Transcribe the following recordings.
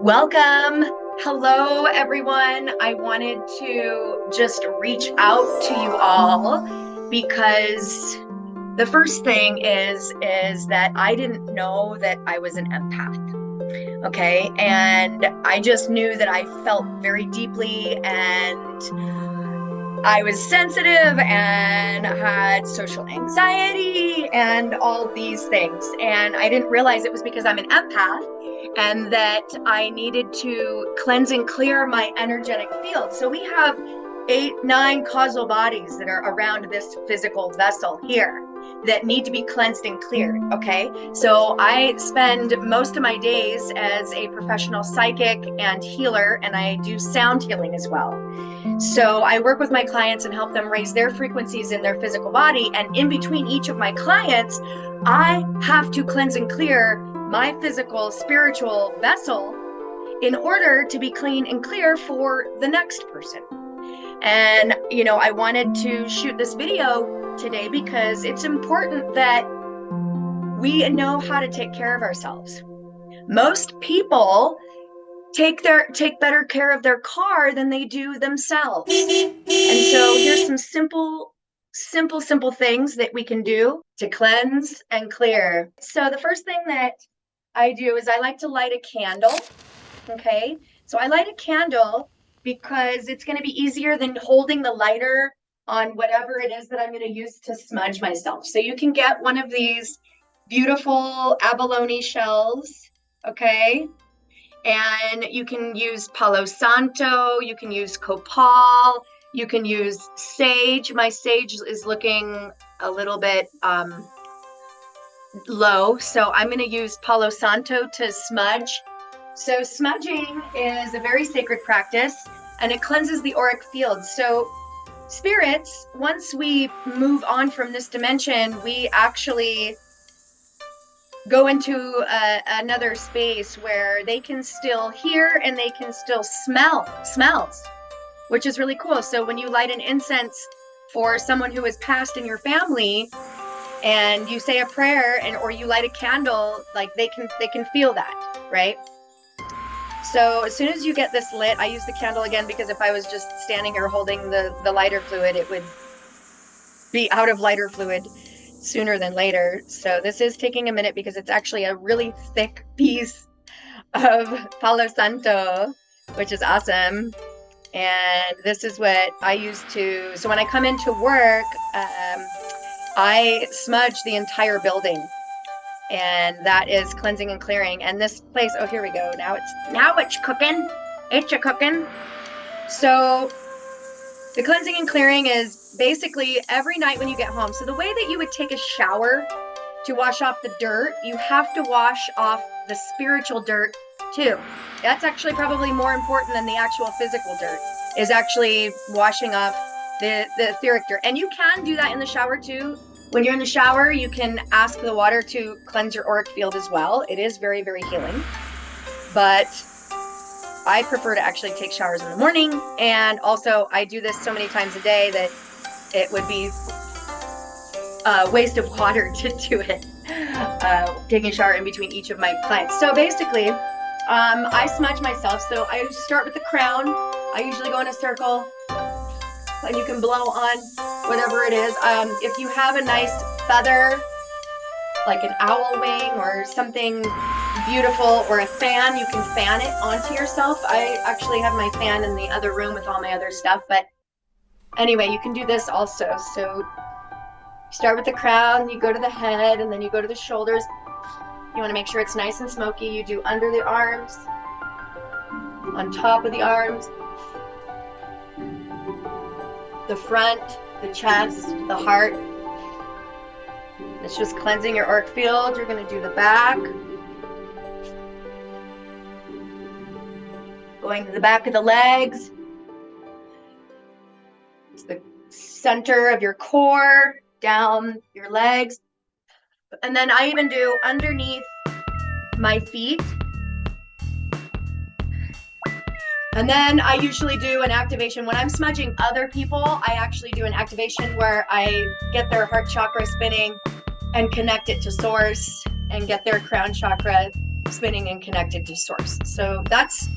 Welcome. Hello, everyone. I wanted to just reach out to you all because the first thing is that I didn't know that I was an empath. Okay. And I just knew that I felt very deeply and I was sensitive and had social anxiety and all these things. And I didn't realize it was because I'm an empath and that I needed to cleanse and clear my energetic field. So we have 8, 9 causal bodies that are around this physical vessel here that need to be cleansed and cleared. Okay. So I spend most of my days as a professional psychic and healer, and I do sound healing as well. So I work with my clients and help them raise their frequencies in their physical body. And in between each of my clients, I have to cleanse and clear my physical, spiritual vessel in order to be clean and clear for the next person. And, I wanted to shoot this video today because it's important that we know how to take care of ourselves. Most people take better care of their car than they do themselves. And so here's some simple things that we can do to cleanse and clear. So the first thing that I do is I like to light a candle. Okay. So I light a candle because it's going to be easier than holding the lighter on whatever it is that I'm going to use to smudge myself. So you can get one of these beautiful abalone shells. Okay. And you can use Palo Santo, you can use copal, you can use sage. My sage is looking a little bit low, so I'm going to use Palo Santo to smudge. So smudging is a very sacred practice, and it cleanses the auric field. So spirits, once we move on from this dimension, we actually go into another space where they can still hear and they can still smell smells, which is really cool. So when you light an incense for someone who has passed in your family and you say a prayer or you light a candle, like they can feel that, right? So as soon as you get this lit, I use the candle again because if I was just standing here holding the lighter fluid, it would be out of lighter fluid sooner than later. So this is taking a minute because it's actually a really thick piece of Palo Santo, which is awesome. And this is what I use so when I come into work, I smudge the entire building, and that is cleansing and clearing. And this place, oh, here we go. Now it's cooking. It's a cooking. So the cleansing and clearing is basically every night when you get home. So the way that you would take a shower to wash off the dirt, you have to wash off the spiritual dirt too. That's actually probably more important than the actual physical dirt, is actually washing off the etheric dirt. And you can do that in the shower too. When you're in the shower, you can ask the water to cleanse your auric field as well. It is very, very healing. But I prefer to actually take showers in the morning. And also I do this so many times a day that it would be a waste of water to do it, taking a shower in between each of my clients. So basically, I smudge myself. So I start with the crown. I usually go in a circle, and you can blow on whatever it is. If you have a nice feather, like an owl wing or something beautiful, or a fan, you can fan it onto yourself. I actually have my fan in the other room with all my other stuff, but anyway, you can do this also. So you start with the crown, you go to the head, and then you go to the shoulders. You want to make sure it's nice and smoky. You do under the arms, on top of the arms, the front, the chest, the heart. It's just cleansing your auric field. You're going to do the back. Going to the back of the legs. It's the center of your core, down your legs. And then I even do underneath my feet. And then I usually do an activation. When I'm smudging other people, I actually do an activation where I get their heart chakra spinning and connect it to source and get their crown chakra spinning and connected to source. So that's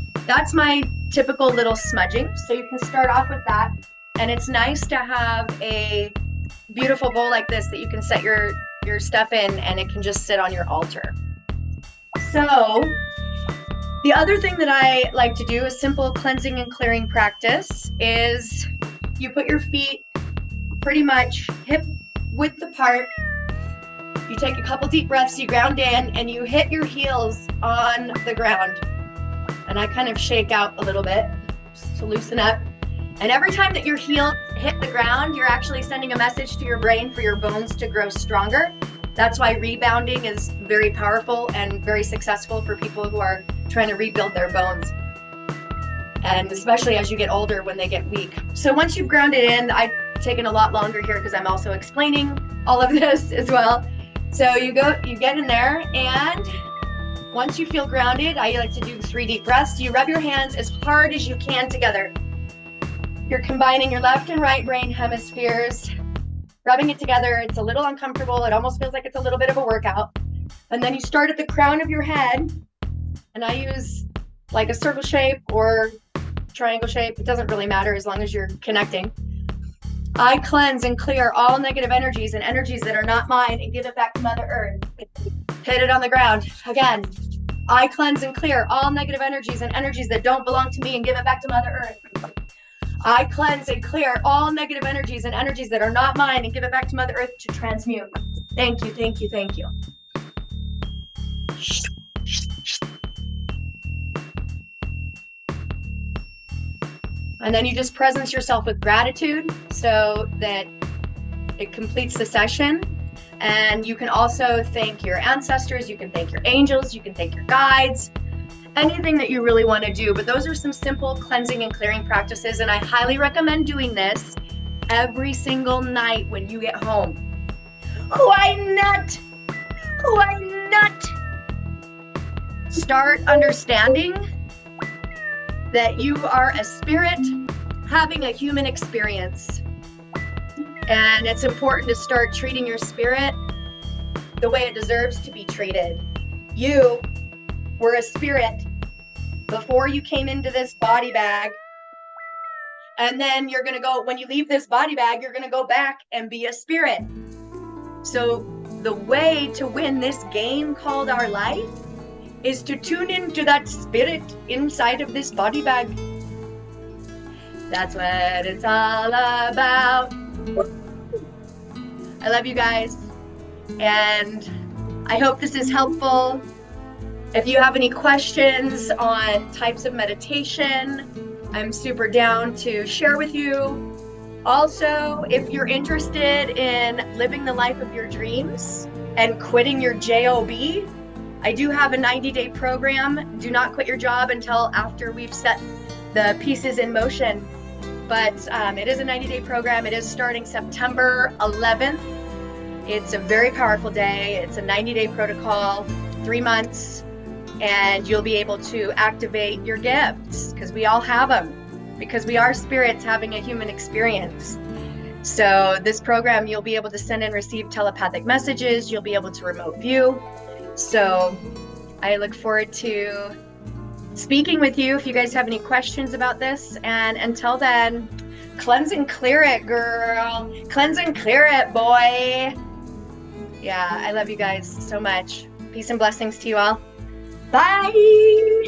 my typical little smudging. So you can start off with that. And it's nice to have a beautiful bowl like this that you can set your stuff in, and it can just sit on your altar. So the other thing that I like to do, a simple cleansing and clearing practice, is you put your feet pretty much hip width apart. You take a couple deep breaths, you ground in, and you hit your heels on the ground. And I kind of shake out a little bit just to loosen up. And every time that your heels hit the ground, you're actually sending a message to your brain for your bones to grow stronger. That's why rebounding is very powerful and very successful for people who are trying to rebuild their bones. And especially as you get older when they get weak. So once you've grounded in, I've taken a lot longer here because I'm also explaining all of this as well. So you get in there, and once you feel grounded, I like to do 3 deep breaths. You rub your hands as hard as you can together. You're combining your left and right brain hemispheres, rubbing it together. It's a little uncomfortable. It almost feels like it's a little bit of a workout. And then you start at the crown of your head, and I use like a circle shape or triangle shape. It doesn't really matter as long as you're connecting. I cleanse and clear all negative energies and energies that are not mine and give it back to Mother Earth. Hit it on the ground. Again, I cleanse and clear all negative energies and energies that don't belong to me and give it back to Mother Earth. I cleanse and clear all negative energies and energies that are not mine and give it back to Mother Earth to transmute. Thank you, thank you, thank you. And then you just presence yourself with gratitude so that it completes the session. And you can also thank your ancestors, you can thank your angels, you can thank your guides, anything that you really want to do. But those are some simple cleansing and clearing practices, and I highly recommend doing this every single night when you get home. Why not? Why not? Start understanding that you are a spirit having a human experience. And it's important to start treating your spirit the way it deserves to be treated. You were a spirit before you came into this body bag. And then you're going to go, when you leave this body bag, you're going to go back and be a spirit. So the way to win this game called our life is to tune into that spirit inside of this body bag. That's what it's all about. I love you guys, and I hope this is helpful. If you have any questions on types of meditation, I'm super down to share with you. Also, if you're interested in living the life of your dreams and quitting your job, I do have a 90-day program. Do not quit your job until after we've set the pieces in motion. But it is a 90-day program. It is starting September 11th. It's a very powerful day. It's a 90-day protocol, 3 months, and you'll be able to activate your gifts because we all have them, because we are spirits having a human experience. So this program, you'll be able to send and receive telepathic messages. You'll be able to remote view. So I look forward to speaking with you if you guys have any questions about this. And until then, cleanse and clear it, girl. Cleanse and clear it, boy. Yeah, I love you guys so much. Peace and blessings to you all. Bye.